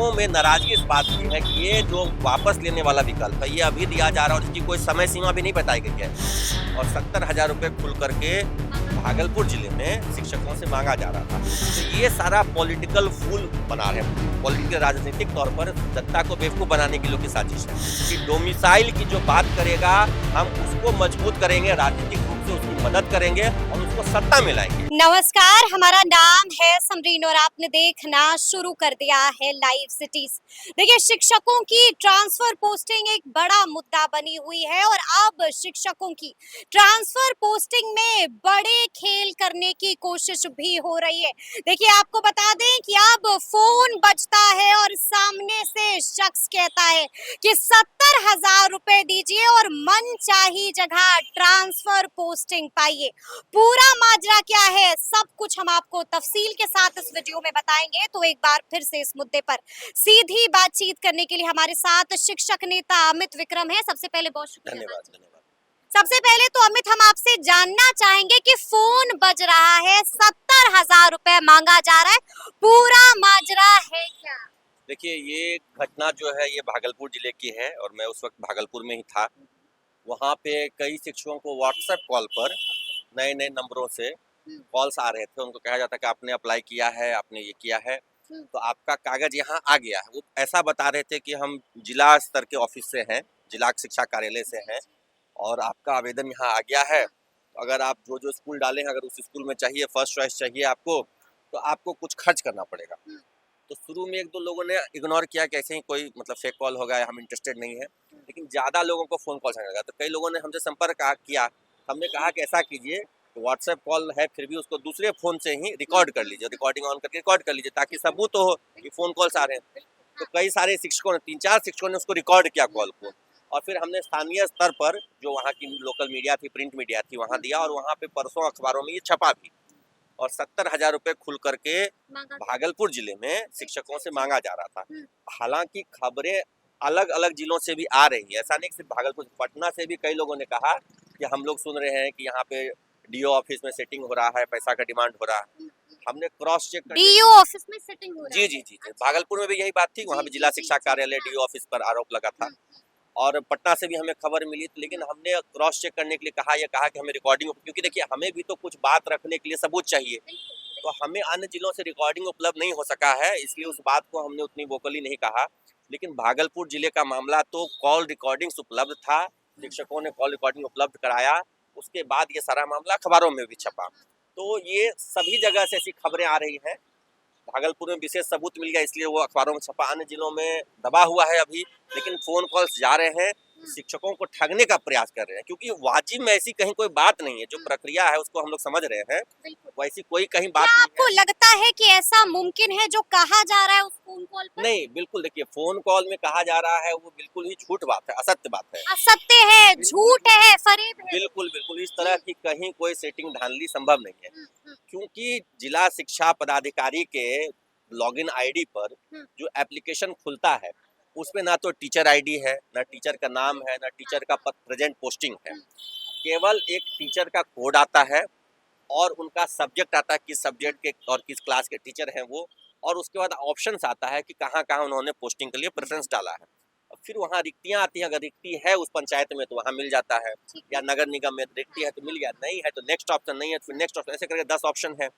शिक्षकों में नाराजगी इस बात की है कि ये जो वापस लेने वाला विकल्प है ये अभी दिया जा रहा है और इसकी कोई समय सीमा भी नहीं बताई गई है और 70,000 रुपये खुल करके भागलपुर जिले में शिक्षकों से मांगा जा रहा था। तो ये सारा पॉलिटिकल फूल बना रहे हैं, पॉलिटिकल राजनीतिक तौर पर जनता को बेवकूफ बनाने की लोग की साजिश है कि डोमिसाइल की जो बात करेगा हम उसको मजबूत करेंगे, राजनीतिक रूप से उसकी मदद करेंगे और उसको सत्ता में लाएंगे। नमस्कार, हमारा नाम है समरीन और आपने देखना शुरू कर दिया है लाइव सिटीज। देखिए, शिक्षकों की ट्रांसफर पोस्टिंग एक बड़ा मुद्दा बनी हुई है और अब शिक्षकों की ट्रांसफर पोस्टिंग में बड़े खेल करने की कोशिश भी हो रही है। देखिए, आपको बता दें कि अब फोन बजता है और सामने से शख्स कहता है कि 70,000 रुपए दीजिए और मन चाही जगह ट्रांसफर पोस्टिंग पाइए। पूरा माजरा क्या है, सब कुछ हम आपको तफसील के साथ इस वीडियो में बताएंगे। तो एक बार फिर से इस मुद्दे पर सीधी बातचीत करने के लिए हमारे साथ शिक्षक नेता अमित विक्रम है। सबसे पहले बहुत शुक्रिया। धन्यवाद। सबसे पहले तो अमित, हम आपसे जानना चाहेंगे कि फोन बज रहा है, 70,000 रुपए मांगा जा रहा है, पूरा माजरा है क्या? देखिए, ये घटना जो है ये भागलपुर जिले की है और मैं उस वक्त भागलपुर में ही था। वहाँ पे कई शिक्षकों को व्हाट्सएप कॉल पर नए नए नंबरों से कॉल्स आ रहे थे। उनको कहा जाता कि आपने अप्लाई किया है, आपने ये किया है, तो आपका कागज यहाँ आ गया है। वो ऐसा बता रहे थे कि हम जिला स्तर के ऑफिस से हैं, जिला शिक्षा कार्यालय से हैं और आपका आवेदन यहाँ आ गया है। तो अगर आप जो जो स्कूल डाले हैं, अगर उस स्कूल में चाहिए, फर्स्ट चॉइस चाहिए आपको, तो आपको कुछ खर्च करना पड़ेगा। तो शुरू में एक दो लोगों ने इग्नोर किया कि ऐसे ही कोई मतलब फेक कॉल होगा, हम इंटरेस्टेड नहीं है। लेकिन ज़्यादा लोगों को फ़ोन कॉल आने लगा, तो कई लोगों ने हमसे संपर्क किया। हमने कहा कि ऐसा कीजिए, व्हाट्सएप कॉल है फिर भी उसको दूसरे फ़ोन से ही रिकॉर्ड कर लीजिए, रिकॉर्डिंग ऑन करके रिकॉर्ड कर लीजिए ताकि सबूत हो कि फ़ोन कॉल्स आ रहे हैं। तो कई सारे शिक्षकों ने, 3-4 शिक्षकों ने उसको रिकॉर्ड किया कॉल को और फिर हमने स्थानीय स्तर पर जो वहाँ की लोकल मीडिया थी, प्रिंट मीडिया थी, वहाँ दिया और वहाँ पे परसों अखबारों में ये छपा भी और 70,000 रुपये खुल करके भागलपुर जिले में शिक्षकों से मांगा जा रहा था। हालांकि खबरें अलग अलग जिलों से भी आ रही है, ऐसा नहीं सिर्फ भागलपुर, पटना से भी कई लोगों ने कहा कि हम लोग सुन रहे हैं कि यहाँ पे डीओ ऑफिस में सेटिंग हो रहा है, पैसा का डिमांड हो रहा है। हमने क्रॉस चेक कर डीओ ऑफिस में सेटिंग हो रहा है? जी। भागलपुर में भी यही बात थी, वहाँ पे जिला शिक्षा कार्यालय डीओ ऑफिस पर आरोप लगा था और पटना से भी हमें खबर मिली। लेकिन हमने क्रॉस चेक करने के लिए कहा कि हमें रिकॉर्डिंग, क्योंकि देखिए हमें भी तो कुछ बात रखने के लिए सबूत चाहिए, तो हमें अन्य जिलों से रिकॉर्डिंग उपलब्ध नहीं हो सका है, इसलिए उस बात को हमने उतनी वोकली नहीं कहा। लेकिन भागलपुर जिले का मामला तो कॉल रिकॉर्डिंग्स उपलब्ध था, शिक्षकों ने कॉल रिकॉर्डिंग उपलब्ध कराया, उसके बाद ये सारा मामला अखबारों में भी छपा। तो ये सभी जगह से ऐसी खबरें आ रही हैं। भागलपुर में विशेष सबूत मिल गया इसलिए वो अखबारों में छपा, अन्य जिलों में दबा हुआ है अभी। लेकिन फोन कॉल्स जा रहे हैं, शिक्षकों को ठगने का प्रयास कर रहे हैं, क्योंकि वाजिब में ऐसी कहीं कोई बात नहीं है। जो प्रक्रिया है उसको हम लोग समझ रहे हैं, वैसी कोई कहीं बात क्या नहीं आपको है। लगता है कि ऐसा मुमकिन है जो कहा जा रहा है उस फोन कॉल पर? नहीं, बिल्कुल देखिए, फोन कॉल में कहा जा रहा है वो बिल्कुल ही झूठ बात है, असत्य बात है। असत्य है, झूठ है, फरेब है। बिल्कुल इस तरह की कहीं कोई सेटिंग धांधली संभव नहीं है, क्योंकि जिला शिक्षा पदाधिकारी के लॉगिन आईडी पर जो एप्लीकेशन खुलता है उसमें ना तो टीचर आईडी है, ना टीचर का नाम है, ना टीचर का प्रेजेंट पोस्टिंग है। केवल एक टीचर का कोड आता है और उनका सब्जेक्ट आता है, किस सब्जेक्ट के और किस क्लास के टीचर हैं वो, और उसके बाद ऑप्शंस आता है कि कहाँ कहाँ उन्होंने पोस्टिंग के लिए प्रेफरेंस डाला है। फिर वहाँ रिक्तियाँ आती हैं, अगर रिक्ति है उस पंचायत में तो वहाँ मिल जाता है, या नगर निगम में रिक्ति है तो मिल गया, नहीं है तो नेक्स्ट ऑप्शन, नहीं है तो फिर नेक्स्ट ऑप्शन, ऐसे करके 10 ऑप्शन है।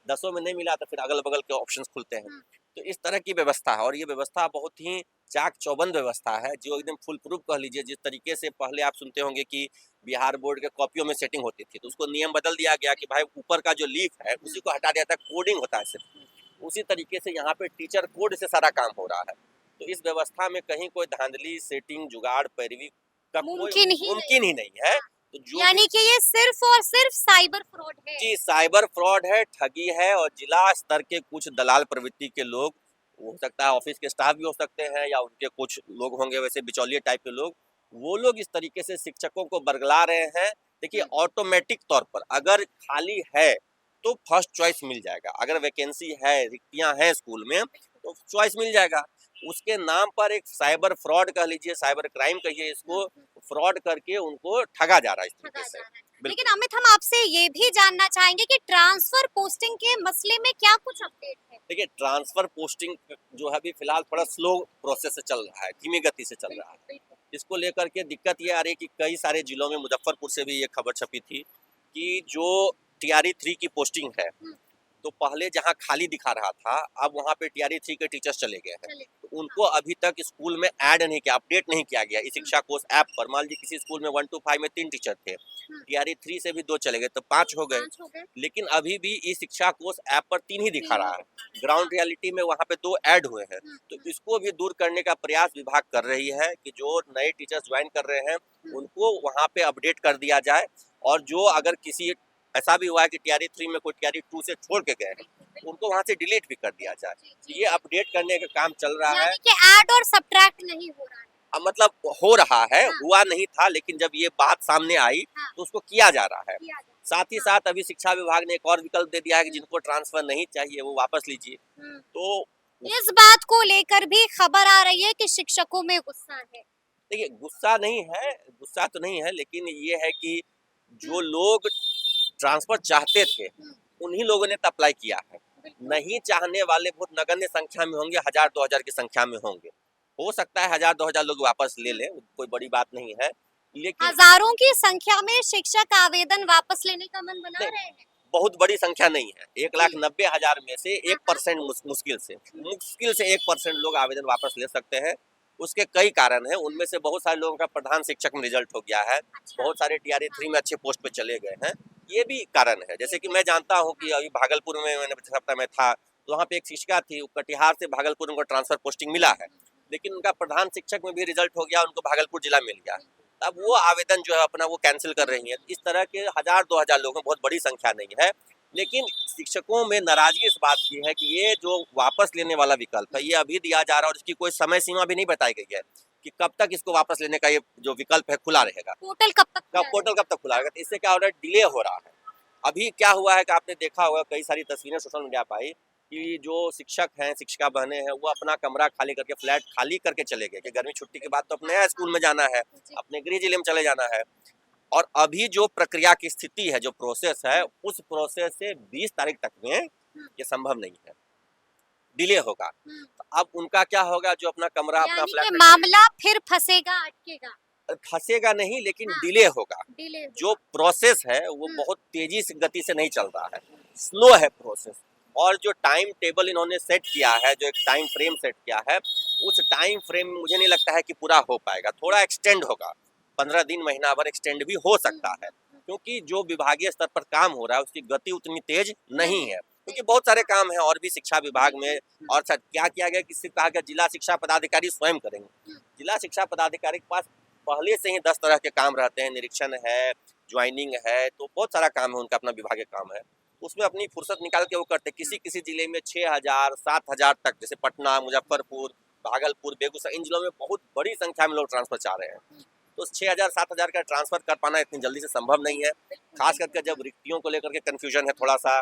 10 में नहीं मिला तो फिर अगल बगल के ऑप्शंस खुलते हैं। तो इस तरह की व्यवस्था है और ये व्यवस्था बहुत ही चाक चौबंद व्यवस्था है, जो एकदम फुल प्रूफ कह लीजिए। जिस तरीके से पहले आप सुनते होंगे कि बिहार बोर्ड के कॉपियों में सेटिंग होती थी, तो उसको नियम बदल दिया गया कि भाई ऊपर का जो लीफ है उसी को हटा दिया था, कोडिंग होता है सिर्फ। उसी तरीके से यहाँ पे टीचर कोड से सारा काम हो रहा है। तो इस व्यवस्था में कहीं कोई धांधली, सेटिंग, जुगाड़, पैरवी का मुमकिन ही नहीं है। तो यानी कि ये सिर्फ और सिर्फ साइबर फ्रॉड है। जी, साइबर फ्रॉड है, ठगी है और जिला स्तर के कुछ दलाल प्रवृत्ति के लोग, हो सकता है ऑफिस के स्टाफ भी हो सकते हैं या उनके कुछ लोग होंगे वैसे बिचौलिए टाइप के लोग, वो लोग इस तरीके से शिक्षकों को बरगला रहे हैं। देखिए, ऑटोमेटिक तौर पर अगर खाली है तो फर्स्ट चॉइस मिल जाएगा, अगर वैकेंसी है, रिक्तियां हैं स्कूल में तो चॉइस मिल जाएगा। उसके नाम पर एक साइबर फ्रॉड कह लीजिए, साइबर क्राइम कहिए इसको, फ्रॉड करके उनको ठगा जा रहा है इस तरीके से। लेकिन अमित, हम आपसे ये भी जानना चाहेंगे कि ट्रांसफर पोस्टिंग के मसले में क्या कुछ अपडेट है? देखिए, ट्रांसफर पोस्टिंग जो है अभी फिलहाल थोड़ा स्लो प्रोसेस से चल रहा है, धीमी गति से चल रहा है। इसको लेकर के दिक्कत ये आ रही है कि कई सारे जिलों में, मुजफ्फरपुर से भी ये खबर छपी थी कि जो टीआरई 3 की पोस्टिंग है, तो पहले जहां खाली दिखा रहा था, अब वहां पे टीआरई 3 के टीचर्स चले गए हैं। तो उनको अभी तक स्कूल में ऐड नहीं किया, अपडेट नहीं किया गया। ई शिक्षा कोष ऐप पर मान लीजिए किसी स्कूल में 1 to 5 में 3 टीचर थे, टीआरई 3 से भी 2 चले गए तो 5 हो गए। लेकिन अभी भी ई शिक्षा कोष ऐप पर 3 ही दिखा रहा है, ग्राउंड रियलिटी में वहां पे 2 ऐड हुए हैं। तो इसको भी दूर करने का प्रयास विभाग कर रही है कि जो नए टीचर्स ज्वाइन कर रहे हैं उनको वहां पे अपडेट कर दिया जाए, और जो अगर किसी ऐसा भी हुआ है कि टीआरई 3 में कोई टीआरई 2 से छोड़ के गए हैं, उनको वहां से डिलीट भी कर दिया जाए। ये अपडेट करने का काम चल रहा है। यानी कि ऐड और सब्ट्रैक्ट नहीं हो रहा है। मतलब हो रहा है, हुआ नहीं था, लेकिन जब ये बात सामने आई तो उसको किया जा रहा है। साथ ही साथ अभी शिक्षा विभाग ने एक और विकल्प दे दिया है कि जिनको ट्रांसफर नहीं चाहिए वो वापस लीजिए। तो इस बात को लेकर भी खबर आ रही है कि शिक्षकों में गुस्सा है। देखिए, गुस्सा नहीं है, गुस्सा तो नहीं है, लेकिन ये है कि जो लोग ट्रांसफर चाहते थे उन्हीं लोगों ने तो अप्लाई किया है। नहीं चाहने वाले बहुत नगण्य संख्या में होंगे, 1000-2000 की संख्या में होंगे। हो सकता है 1000-2000 लोग वापस ले लें, कोई बड़ी बात नहीं है, लेकिन हजारों की संख्या में शिक्षक आवेदन वापस लेने का मन बना रहे हैं। बहुत बड़ी संख्या नहीं है। 1,90,000 में से 1% मुश्किल से 1% लोग आवेदन वापस ले सकते हैं। उसके कई कारण हैं, उनमें से बहुत सारे लोगों का प्रधान शिक्षक में रिजल्ट हो गया है, बहुत सारे टीआरई 3 में अच्छे पोस्ट पे चले गए हैं, ये भी कारण है। जैसे कि मैं जानता हूँ कि अभी भागलपुर में मैंने पिछले हफ्ता में था, तो वहाँ पे एक शिक्षिका थी, कटिहार से भागलपुर उनको ट्रांसफर पोस्टिंग मिला है, लेकिन उनका प्रधान शिक्षक में भी रिजल्ट हो गया, उनको भागलपुर जिला मिल गया। अब वो आवेदन जो है अपना वो कैंसिल कर रही है। इस तरह के 1000-2000 लोग में बहुत बड़ी संख्या नहीं है, लेकिन शिक्षकों में नाराजगी इस बात की है कि ये जो वापस लेने वाला विकल्प है ये अभी दिया जा रहा है, और इसकी कोई समय सीमा भी नहीं बताई गई है कि कब तक इसको वापस लेने का ये जो विकल्प है खुला रहेगा, पोर्टल कब तक खुला रहेगा। तो इससे क्या हो रहा है, डिले हो रहा है। अभी क्या हुआ है कि आपने देखा होगा, कई सारी तस्वीरें सोशल मीडिया पर आई कि जो शिक्षक हैं, शिक्षिका बहनें हैं, वो अपना कमरा खाली करके, फ्लैट खाली करके चले गए कि गर्मी छुट्टी के बाद तो अपने स्कूल में जाना है, अपने गृह जिले में चले जाना है। और अभी जो प्रक्रिया की स्थिति है, जो प्रोसेस है, उस प्रोसेस से 20 तारीख तक में ये संभव नहीं है, डिले होगा। तो अब उनका क्या होगा, जो अपना कमरा, अपना फ्लैट, मामला फिर फंसेगा नहीं, लेकिन डिले होगा। जो प्रोसेस है वो बहुत तेजी से गति से नहीं चल रहा है, स्लो है प्रोसेस। और जो टाइम टेबल इन्होंने सेट किया है, जो एक टाइम फ्रेम सेट किया है, उस टाइम फ्रेम मुझे नहीं लगता है कि पूरा हो पाएगा, थोड़ा एक्सटेंड होगा, 15 दिन, महीना भर एक्सटेंड भी हो सकता है, क्योंकि जो विभागीय स्तर पर काम हो रहा है उसकी गति उतनी तेज नहीं है, क्योंकि बहुत सारे काम हैं और भी शिक्षा विभाग में। और क्या किया गया, किसी कहा गया जिला शिक्षा पदाधिकारी स्वयं करेंगे। जिला शिक्षा पदाधिकारी के पास पहले से ही 10 तरह के काम रहते हैं, निरीक्षण है, ज्वाइनिंग है, तो बहुत सारा काम है उनका, अपना विभागीय काम है, उसमें अपनी फुर्सत निकाल के वो करते हैं। किसी जिले में 6000, 7000 तक, जैसे पटना, मुजफ्फरपुर, भागलपुर, बेगूसराय, इन जिलों में बहुत बड़ी संख्या में लोग ट्रांसफर चाह रहे हैं। तो 6000-7000 का ट्रांसफर कर पाना इतनी जल्दी से संभव नहीं है, खास करके जब रिक्तियों को लेकर के कंफ्यूजन है थोड़ा सा।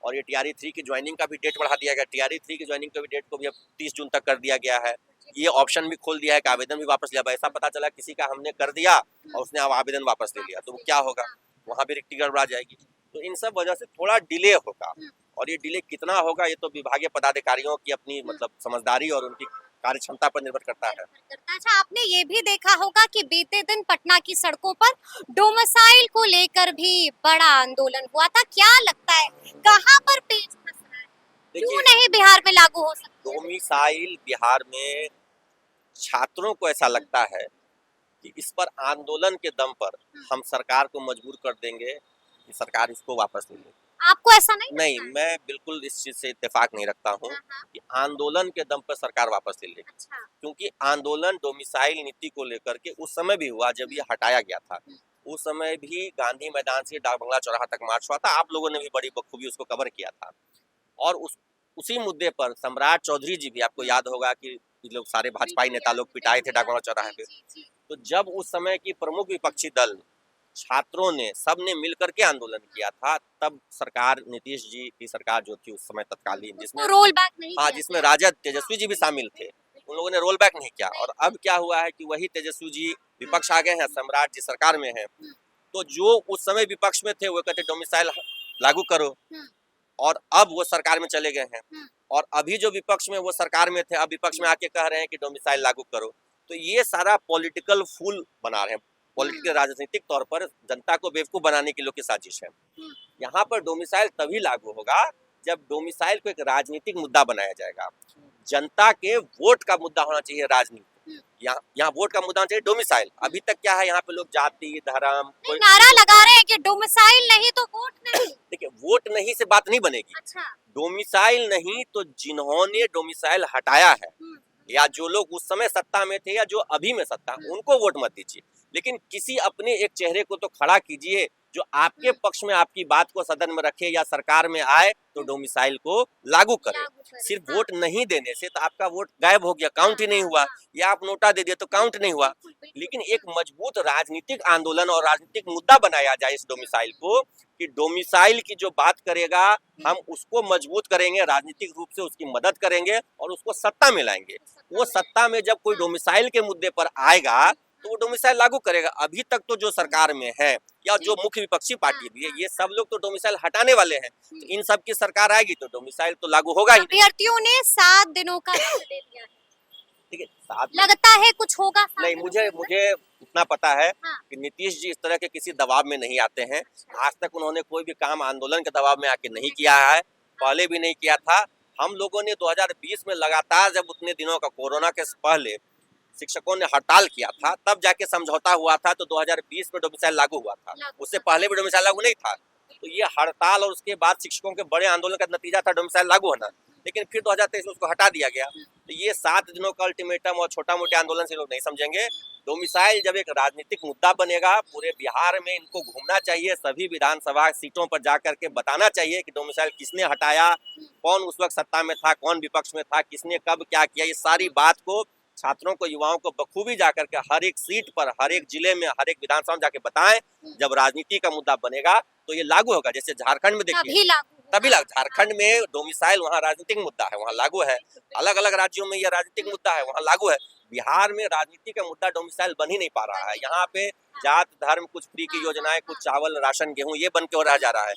और ये टीआरई 3 की ज्वाइनिंग का भी डेट बढ़ा दिया गया, टीआरई 3 की ज्वाइनिंग का भी डेट को भी अब 30 जून तक कर दिया गया है। ये ऑप्शन भी खोल दिया है कि आवेदन भी वापस लिया। ऐसा पता चला किसी का हमने कर दिया और उसने अब आवेदन वापस ले लिया, तो क्या होगा, वहाँ भी रिक्ति गड़बड़ा जाएगी। तो इन सब वजह से थोड़ा डिले होगा, और ये डिले कितना होगा ये तो विभागीय पदाधिकारियों की अपनी मतलब समझदारी और उनकी कार्य क्षमता पर निर्भर करता है। अच्छा, आपने ये भी देखा होगा कि बीते दिन पटना की सड़कों पर डोमिसाइल को लेकर भी बड़ा आंदोलन हुआ था। क्या लगता है कहाँ पर पेच फंस रहा है, क्यों नहीं बिहार में लागू हो सकता? डोमिसाइल बिहार में छात्रों को ऐसा लगता है कि इस पर आंदोलन के दम पर हम सरकार को मजबूर कर देंगे कि सरकार इसको वापस ले ले। आपको ऐसा नहीं लगता है? मैं बिल्कुल इस चीज से इत्तेफाक नहीं रखता हूँ कि आंदोलन के दम पर सरकार वापस ले लेगी। क्योंकि आंदोलन डोमिसाइल नीति को लेकर के उस समय भी हुआ जब ये हटाया गया था, उस समय भी गांधी मैदान से डाक बंगला चौराहा तक मार्च हुआ था, आप लोगों ने भी बड़ी बखूबी उसको कवर किया था। और उसी मुद्दे पर सम्राट चौधरी जी भी, आपको याद होगा कि लोग सारे भाजपाई नेता लोग पिटाए थे डाक बंगला चौराहे पे। तो जब उस समय की प्रमुख विपक्षी दल छात्रों ने सबने मिलकर के आंदोलन किया था, तब सरकार, नीतीश जी की सरकार जो थी उस समय तत्कालीन, जिसमें रोल बैक नहीं, जिसमें राजद, तेजस्वी जी भी शामिल थे, उन लोगों ने रोल बैक नहीं किया। और अब क्या हुआ है कि वही तेजस्वी जी विपक्ष आ गए हैं, सम्राट जी सरकार में हैं, तो जो उस समय विपक्ष में थे वो कहते डोमिसाइल लागू करो, और अब वो सरकार में चले गए हैं, और अभी जो विपक्ष में वो सरकार में थे अब विपक्ष में आके कह रहे हैं कि डोमिसाइल लागू करो। तो ये सारा पॉलिटिकल फूल बना रहे हैं, पॉलिटिकल राजनीतिक तौर पर जनता को बेवकूफ बनाने की लोग की साजिश है। यहाँ पर डोमिसाइल तभी लागू होगा जब डोमिसाइल को एक राजनीतिक मुद्दा बनाया जाएगा। जनता के वोट का मुद्दा होना चाहिए राजनीति, यहाँ वोट का मुद्दा होना चाहिए डोमिसाइल। अभी तक क्या है, यहाँ पे लोग जाति धर्म कोई नारा लगा रहे हैं कि डोमिसाइल नहीं तो वोट नहीं। देखिए, वोट नहीं से बात नहीं बनेगी। अच्छा। डोमिसाइल नहीं तो जिन्होंने डोमिसाइल हटाया है या जो लोग उस समय सत्ता में थे या जो अभी में सत्ता, उनको वोट मत दीजिए, लेकिन किसी अपने एक चेहरे को तो खड़ा कीजिए जो आपके पक्ष में आपकी बात को सदन में रखे या सरकार में आए तो डोमिसाइल को लागू करे। सिर्फ वोट नहीं देने से तो आपका वोट गायब हो गया, काउंट ही नहीं हुआ, या आप नोटा दे दिए तो काउंट नहीं हुआ। लेकिन एक मजबूत राजनीतिक आंदोलन और राजनीतिक मुद्दा बनाया जाए इस डोमिसाइल को, कि डोमिसाइल की जो बात करेगा हम उसको मजबूत करेंगे, राजनीतिक रूप से उसकी मदद करेंगे और उसको सत्ता में लाएंगे। वो सत्ता में जब कोई डोमिसाइल के मुद्दे पर आएगा तो वो डोमिसाइल लागू करेगा। अभी तक तो जो सरकार में है या जो मुख्य विपक्षी पार्टी भी है, ये सब लोग तो डोमिसाइल हटाने वाले हैं। तो इन सब की सरकार आएगी तो डोमिसाइल तो लागू होगा ही। अभ्यर्थियों ने 7 दिनों का समय दे दिया है। ठीक है, 7 लगता है कुछ होगा? नहीं, मुझे इतना पता है कि नीतीश जी इस तरह के किसी दबाव में नहीं आते हैं। आज तक उन्होंने कोई भी काम आंदोलन के दबाव में आके नहीं किया है, पहले भी नहीं किया था। हम लोगों ने 2020 में लगातार, जब उतने दिनों का कोरोना के पहले शिक्षकों ने हड़ताल किया था, तब जाके समझौता हुआ था, तो 2020 में डोमिसाइल लागू हुआ था। उससे पहले भी डोमिसाइल लागू नहीं था। तो ये हड़ताल और उसके बाद शिक्षकों के बड़े आंदोलन का नतीजा था डोमिसाइल लागू होना। लेकिन फिर 2023 में उसको हटा दिया गया। तो ये 7 दिनों का अल्टीमेटम और छोटा मोटे आंदोलन से लोग नहीं समझेंगे। डोमिसाइल जब एक राजनीतिक मुद्दा बनेगा, पूरे बिहार में इनको घूमना चाहिए, सभी विधानसभा सीटों पर जाकर के बताना चाहिए कि डोमिसाइल किसने हटाया, कौन उस वक्त सत्ता में था, कौन विपक्ष में था, किसने कब क्या किया। ये सारी बात को छात्रों को, युवाओं को बखूबी जाकर के हर एक सीट पर, हर एक जिले में, हर एक विधानसभा में जाके बताएं। जब राजनीति का मुद्दा बनेगा तो ये लागू होगा। जैसे झारखंड में देखिए, तभी लागू। झारखंड में डोमिसाइल वहाँ राजनीतिक मुद्दा है, वहाँ लागू है। अलग अलग राज्यों में यह राजनीतिक मुद्दा है, वहाँ लागू है। बिहार में राजनीति का मुद्दा डोमिसाइल बन ही नहीं पा रहा है। यहाँ पे जात धर्म, कुछ फ्री की योजनाएं, कुछ चावल राशन गेहूं, ये बन के रह जा रहा है।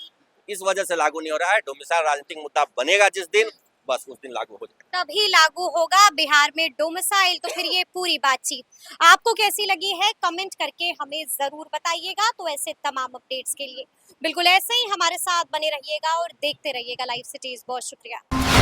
इस वजह से लागू नहीं हो रहा है। डोमिसाइल राजनीतिक मुद्दा बनेगा जिस दिन, बस उस दिन लागू हो जाएगा। तभी लागू होगा बिहार में डोमिसाइल। तो फिर ये पूरी बातचीत आपको कैसी लगी है, कमेंट करके हमें जरूर बताइएगा। तो ऐसे तमाम अपडेट्स के लिए बिल्कुल ऐसे ही हमारे साथ बने रहिएगा और देखते रहिएगा लाइव सिटीज। बहुत शुक्रिया।